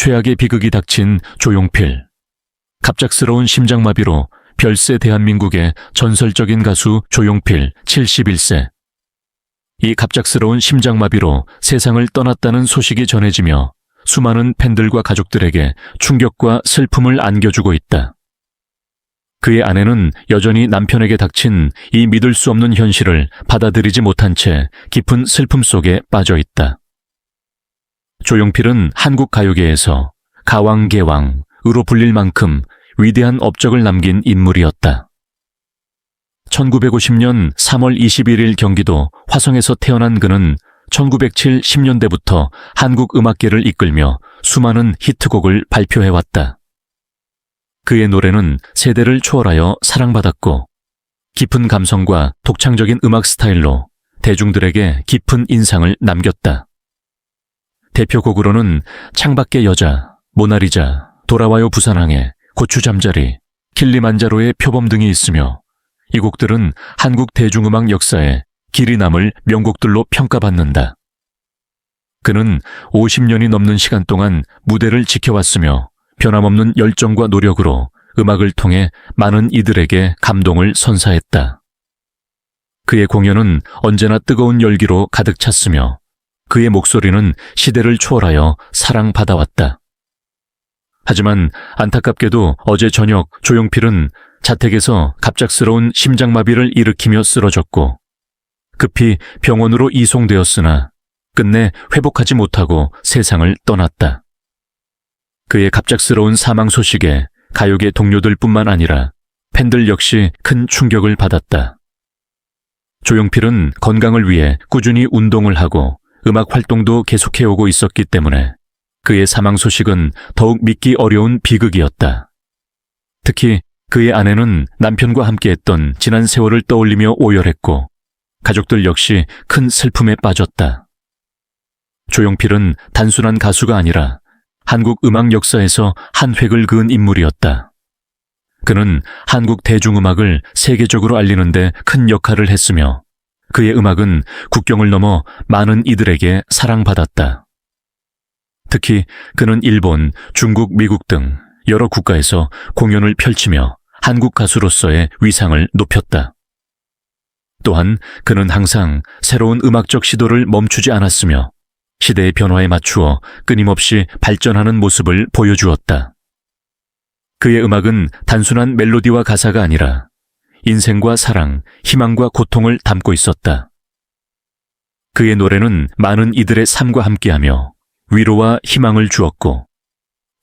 최악의 비극이 닥친 조용필. 갑작스러운 심장마비로 별세 대한민국의 전설적인 가수 조용필 71세. 이 갑작스러운 심장마비로 세상을 떠났다는 소식이 전해지며 수많은 팬들과 가족들에게 충격과 슬픔을 안겨주고 있다. 그의 아내는 여전히 남편에게 닥친 이 믿을 수 없는 현실을 받아들이지 못한 채 깊은 슬픔 속에 빠져 있다. 조용필은 한국 가요계에서 가왕개왕으로 불릴 만큼 위대한 업적을 남긴 인물이었다. 1950년 3월 21일 경기도 화성에서 태어난 그는 1970년대부터 한국 음악계를 이끌며 수많은 히트곡을 발표해왔다. 그의 노래는 세대를 초월하여 사랑받았고 깊은 감성과 독창적인 음악 스타일로 대중들에게 깊은 인상을 남겼다. 대표곡으로는 창밖의 여자, 모나리자, 돌아와요 부산항해, 고추잠자리, 킬리만자로의 표범 등이 있으며 이 곡들은 한국 대중음악 역사에 길이 남을 명곡들로 평가받는다. 그는 50년이 넘는 시간 동안 무대를 지켜왔으며 변함없는 열정과 노력으로 음악을 통해 많은 이들에게 감동을 선사했다. 그의 공연은 언제나 뜨거운 열기로 가득 찼으며 그의 목소리는 시대를 초월하여 사랑받아왔다. 하지만 안타깝게도 어제 저녁 조용필은 자택에서 갑작스러운 심장마비를 일으키며 쓰러졌고 급히 병원으로 이송되었으나 끝내 회복하지 못하고 세상을 떠났다. 그의 갑작스러운 사망 소식에 가요계 동료들뿐만 아니라 팬들 역시 큰 충격을 받았다. 조용필은 건강을 위해 꾸준히 운동을 하고 음악 활동도 계속해오고 있었기 때문에 그의 사망 소식은 더욱 믿기 어려운 비극이었다. 특히 그의 아내는 남편과 함께했던 지난 세월을 떠올리며 오열했고 가족들 역시 큰 슬픔에 빠졌다. 조용필은 단순한 가수가 아니라 한국 음악 역사에서 한 획을 그은 인물이었다. 그는 한국 대중음악을 세계적으로 알리는 데 큰 역할을 했으며 그의 음악은 국경을 넘어 많은 이들에게 사랑받았다. 특히 그는 일본, 중국, 미국 등 여러 국가에서 공연을 펼치며 한국 가수로서의 위상을 높였다. 또한 그는 항상 새로운 음악적 시도를 멈추지 않았으며 시대의 변화에 맞추어 끊임없이 발전하는 모습을 보여주었다. 그의 음악은 단순한 멜로디와 가사가 아니라 인생과 사랑, 희망과 고통을 담고 있었다. 그의 노래는 많은 이들의 삶과 함께하며 위로와 희망을 주었고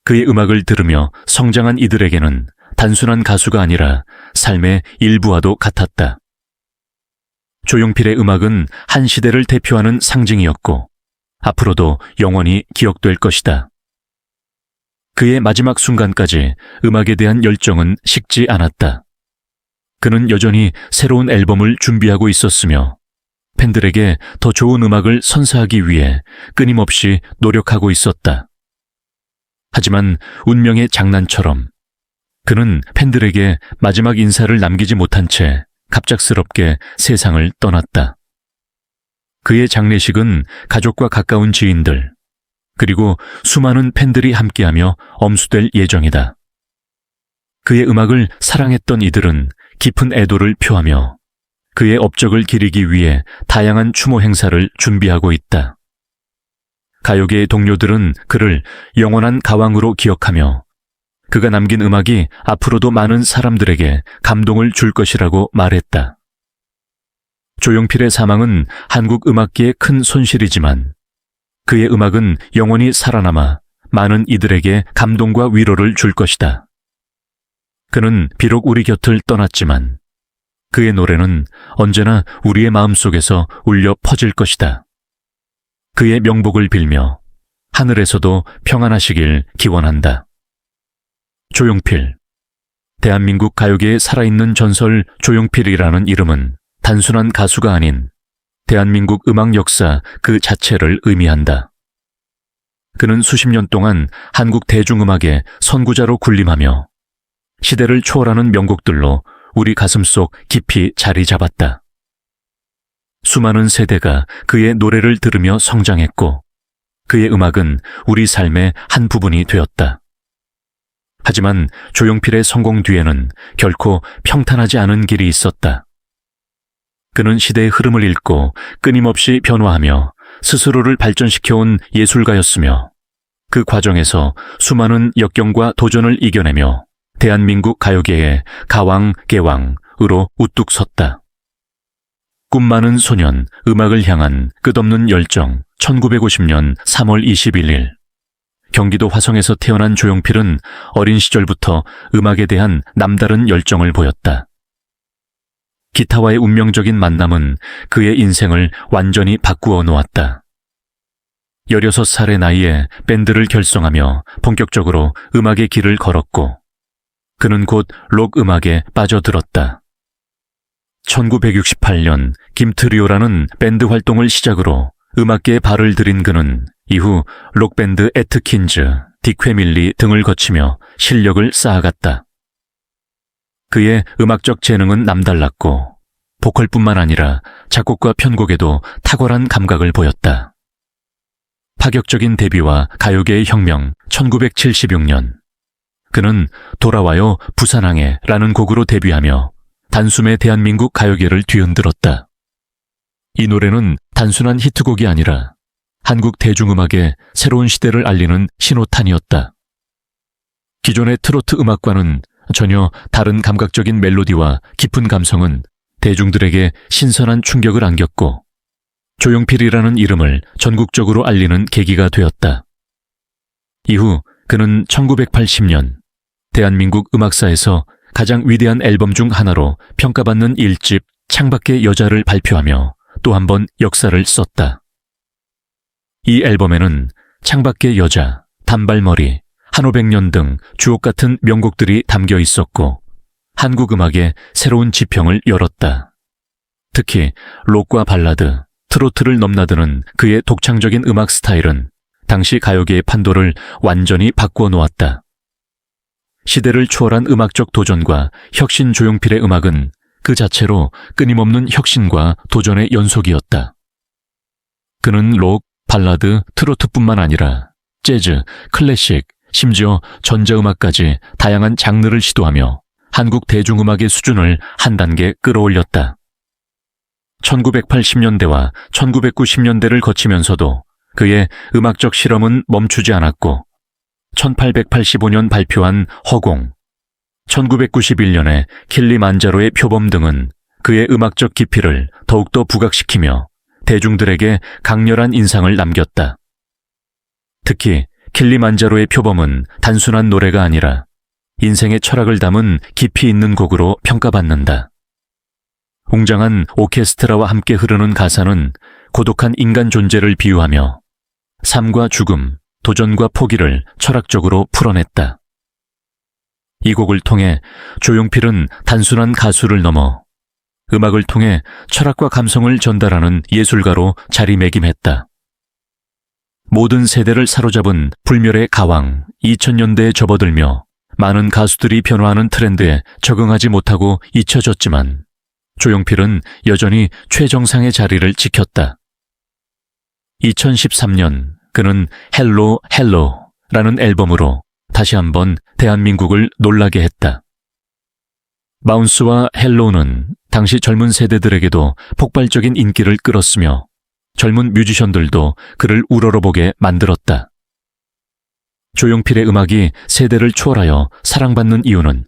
그의 음악을 들으며 성장한 이들에게는 단순한 가수가 아니라 삶의 일부와도 같았다. 조용필의 음악은 한 시대를 대표하는 상징이었고 앞으로도 영원히 기억될 것이다. 그의 마지막 순간까지 음악에 대한 열정은 식지 않았다. 그는 여전히 새로운 앨범을 준비하고 있었으며 팬들에게 더 좋은 음악을 선사하기 위해 끊임없이 노력하고 있었다. 하지만 운명의 장난처럼 그는 팬들에게 마지막 인사를 남기지 못한 채 갑작스럽게 세상을 떠났다. 그의 장례식은 가족과 가까운 지인들, 그리고 수많은 팬들이 함께하며 엄수될 예정이다. 그의 음악을 사랑했던 이들은 깊은 애도를 표하며 그의 업적을 기리기 위해 다양한 추모 행사를 준비하고 있다. 가요계의 동료들은 그를 영원한 가왕으로 기억하며 그가 남긴 음악이 앞으로도 많은 사람들에게 감동을 줄 것이라고 말했다. 조용필의 사망은 한국 음악계의 큰 손실이지만 그의 음악은 영원히 살아남아 많은 이들에게 감동과 위로를 줄 것이다. 그는 비록 우리 곁을 떠났지만 그의 노래는 언제나 우리의 마음속에서 울려 퍼질 것이다. 그의 명복을 빌며 하늘에서도 평안하시길 기원한다. 조용필. 대한민국 가요계에 살아있는 전설 조용필이라는 이름은 단순한 가수가 아닌 대한민국 음악 역사 그 자체를 의미한다. 그는 수십 년 동안 한국 대중음악의 선구자로 군림하며 시대를 초월하는 명곡들로 우리 가슴속 깊이 자리 잡았다. 수많은 세대가 그의 노래를 들으며 성장했고 그의 음악은 우리 삶의 한 부분이 되었다. 하지만 조용필의 성공 뒤에는 결코 평탄하지 않은 길이 있었다. 그는 시대의 흐름을 읽고 끊임없이 변화하며 스스로를 발전시켜온 예술가였으며 그 과정에서 수많은 역경과 도전을 이겨내며 대한민국 가요계의 가왕, 개왕으로 우뚝 섰다. 꿈 많은 소년, 음악을 향한 끝없는 열정. 1950년 3월 21일 경기도 화성에서 태어난 조용필은 어린 시절부터 음악에 대한 남다른 열정을 보였다. 기타와의 운명적인 만남은 그의 인생을 완전히 바꾸어 놓았다. 16살의 나이에 밴드를 결성하며 본격적으로 음악의 길을 걸었고 그는 곧 록 음악에 빠져들었다. 1968년 김트리오라는 밴드 활동을 시작으로 음악계에 발을 들인 그는 이후 록밴드 애트킨즈, 딕 회밀리 등을 거치며 실력을 쌓아갔다. 그의 음악적 재능은 남달랐고 보컬뿐만 아니라 작곡과 편곡에도 탁월한 감각을 보였다. 파격적인 데뷔와 가요계의 혁명 1976년 그는 돌아와요 부산항에 라는 곡으로 데뷔하며 단숨에 대한민국 가요계를 뒤흔들었다. 이 노래는 단순한 히트곡이 아니라 한국 대중음악의 새로운 시대를 알리는 신호탄이었다. 기존의 트로트 음악과는 전혀 다른 감각적인 멜로디와 깊은 감성은 대중들에게 신선한 충격을 안겼고 조용필이라는 이름을 전국적으로 알리는 계기가 되었다. 이후 그는 1980년 대한민국 음악사에서 가장 위대한 앨범 중 하나로 평가받는 1집 창밖의 여자를 발표하며 또 한 번 역사를 썼다. 이 앨범에는 창밖의 여자, 단발머리, 한오백년 등 주옥 같은 명곡들이 담겨 있었고 한국 음악의 새로운 지평을 열었다. 특히 록과 발라드, 트로트를 넘나드는 그의 독창적인 음악 스타일은 당시 가요계의 판도를 완전히 바꾸어 놓았다. 시대를 초월한 음악적 도전과 혁신 조용필의 음악은 그 자체로 끊임없는 혁신과 도전의 연속이었다. 그는 록, 발라드, 트로트뿐만 아니라 재즈, 클래식, 심지어 전자음악까지 다양한 장르를 시도하며 한국 대중음악의 수준을 한 단계 끌어올렸다. 1980년대와 1990년대를 거치면서도 그의 음악적 실험은 멈추지 않았고 1885년 발표한 허공, 1991년에 킬리만자로의 표범 등은 그의 음악적 깊이를 더욱더 부각시키며 대중들에게 강렬한 인상을 남겼다. 특히 킬리만자로의 표범은 단순한 노래가 아니라 인생의 철학을 담은 깊이 있는 곡으로 평가받는다. 웅장한 오케스트라와 함께 흐르는 가사는 고독한 인간 존재를 비유하며 삶과 죽음, 도전과 포기를 철학적으로 풀어냈다. 이 곡을 통해 조용필은 단순한 가수를 넘어 음악을 통해 철학과 감성을 전달하는 예술가로 자리매김했다. 모든 세대를 사로잡은 불멸의 가왕 2000년대에 접어들며 많은 가수들이 변화하는 트렌드에 적응하지 못하고 잊혀졌지만 조용필은 여전히 최정상의 자리를 지켰다. 2013년 그는 헬로 헬로라는 앨범으로 다시 한번 대한민국을 놀라게 했다. 마운스와 헬로는 당시 젊은 세대들에게도 폭발적인 인기를 끌었으며 젊은 뮤지션들도 그를 우러러보게 만들었다. 조용필의 음악이 세대를 초월하여 사랑받는 이유는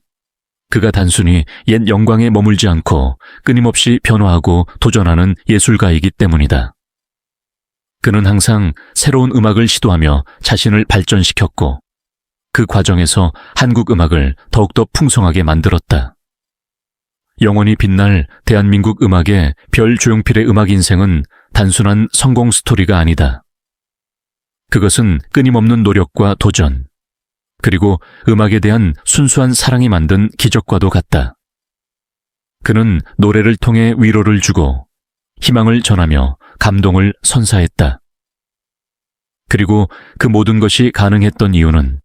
그가 단순히 옛 영광에 머물지 않고 끊임없이 변화하고 도전하는 예술가이기 때문이다. 그는 항상 새로운 음악을 시도하며 자신을 발전시켰고 그 과정에서 한국 음악을 더욱더 풍성하게 만들었다. 영원히 빛날 대한민국 음악의 별 조용필의 음악 인생은 단순한 성공 스토리가 아니다. 그것은 끊임없는 노력과 도전, 그리고 음악에 대한 순수한 사랑이 만든 기적과도 같다. 그는 노래를 통해 위로를 주고 희망을 전하며 감동을 선사했다. 그리고 그 모든 것이 가능했던 이유는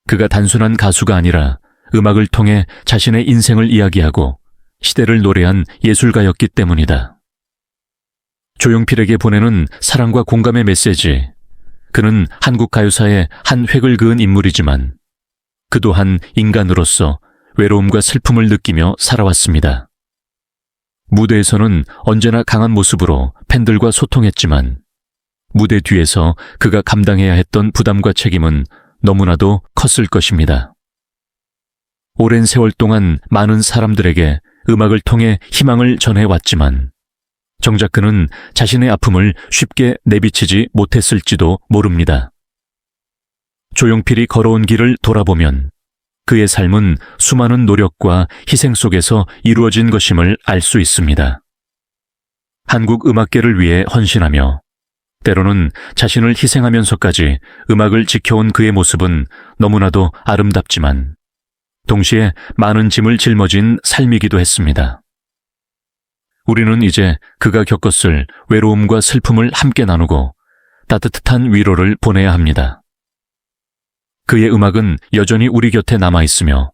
그가 단순한 가수가 아니라 음악을 통해 자신의 인생을 이야기하고 시대를 노래한 예술가였기 때문이다. 조용필에게 보내는 사랑과 공감의 메시지, 그는 한국 가요사의 한 획을 그은 인물이지만 그도 한 인간으로서 외로움과 슬픔을 느끼며 살아왔습니다. 무대에서는 언제나 강한 모습으로 팬들과 소통했지만 무대 뒤에서 그가 감당해야 했던 부담과 책임은 너무나도 컸을 것입니다. 오랜 세월 동안 많은 사람들에게 음악을 통해 희망을 전해왔지만 정작 그는 자신의 아픔을 쉽게 내비치지 못했을지도 모릅니다. 조용필이 걸어온 길을 돌아보면 그의 삶은 수많은 노력과 희생 속에서 이루어진 것임을 알 수 있습니다. 한국 음악계를 위해 헌신하며 때로는 자신을 희생하면서까지 음악을 지켜온 그의 모습은 너무나도 아름답지만 동시에 많은 짐을 짊어진 삶이기도 했습니다. 우리는 이제 그가 겪었을 외로움과 슬픔을 함께 나누고 따뜻한 위로를 보내야 합니다. 그의 음악은 여전히 우리 곁에 남아있으며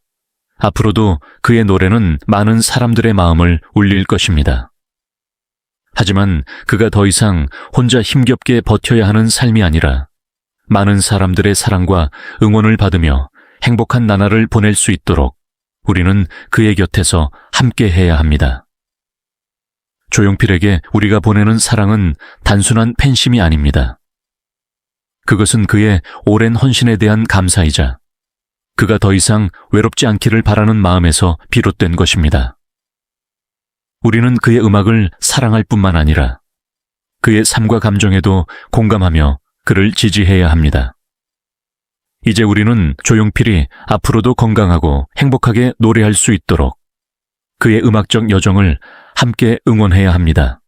앞으로도 그의 노래는 많은 사람들의 마음을 울릴 것입니다. 하지만 그가 더 이상 혼자 힘겹게 버텨야 하는 삶이 아니라 많은 사람들의 사랑과 응원을 받으며 행복한 나날을 보낼 수 있도록 우리는 그의 곁에서 함께 해야 합니다. 조용필에게 우리가 보내는 사랑은 단순한 팬심이 아닙니다. 그것은 그의 오랜 헌신에 대한 감사이자 그가 더 이상 외롭지 않기를 바라는 마음에서 비롯된 것입니다. 우리는 그의 음악을 사랑할 뿐만 아니라 그의 삶과 감정에도 공감하며 그를 지지해야 합니다. 이제 우리는 조용필이 앞으로도 건강하고 행복하게 노래할 수 있도록 그의 음악적 여정을 함께 응원해야 합니다.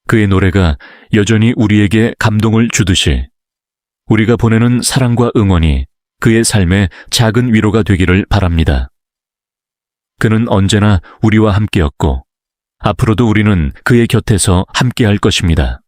그의 노래가 여전히 우리에게 감동을 주듯이 우리가 보내는 사랑과 응원이 그의 삶에 작은 위로가 되기를 바랍니다. 그는 언제나 우리와 함께였고 앞으로도 우리는 그의 곁에서 함께할 것입니다.